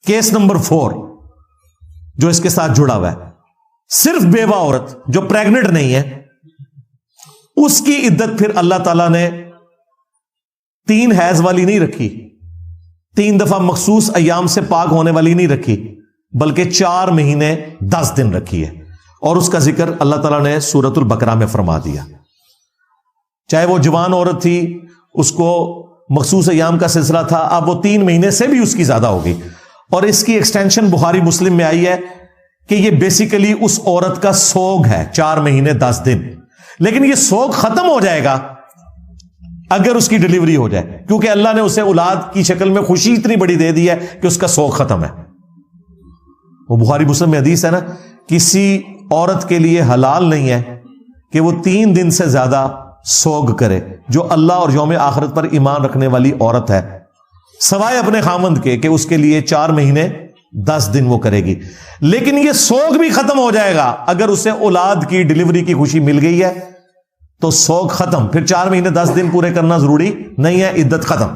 Case number 4 جو اس کے ساتھ جڑا ہوا ہے، صرف بیوہ عورت جو پریگننٹ نہیں ہے، اس کی عدت پھر اللہ تعالیٰ نے 3 حیض والی نہیں رکھی، 3 دفعہ مخصوص ایام سے پاک ہونے والی نہیں رکھی، بلکہ 4 مہینے 10 دن رکھی ہے، اور اس کا ذکر اللہ تعالیٰ نے سورۃ البقرہ میں فرما دیا۔ چاہے وہ جوان عورت تھی، اس کو مخصوص ایام کا سلسلہ تھا، اب وہ 3 مہینے سے بھی اس کی زیادہ ہوگی، اور اس کی ایکسٹینشن بخاری مسلم میں آئی ہے کہ یہ بیسیکلی اس عورت کا سوگ ہے، 4 مہینے 10 دن، لیکن یہ سوگ ختم ہو جائے گا اگر اس کی ڈیلیوری ہو جائے، کیونکہ اللہ نے اسے اولاد کی شکل میں خوشی اتنی بڑی دے دی ہے کہ اس کا سوگ ختم ہے۔ وہ بخاری مسلم میں حدیث ہے نا، کسی عورت کے لیے حلال نہیں ہے کہ وہ 3 دن سے زیادہ سوگ کرے، جو اللہ اور یوم آخرت پر ایمان رکھنے والی عورت ہے، سوائے اپنے خامند کے کہ اس کے لیے 4 مہینے 10 دن وہ کرے گی۔ لیکن یہ سوگ بھی ختم ہو جائے گا اگر اسے اولاد کی ڈیلیوری کی خوشی مل گئی ہے، تو سوگ ختم، پھر 4 مہینے 10 دن پورے کرنا ضروری نہیں ہے، عدت ختم۔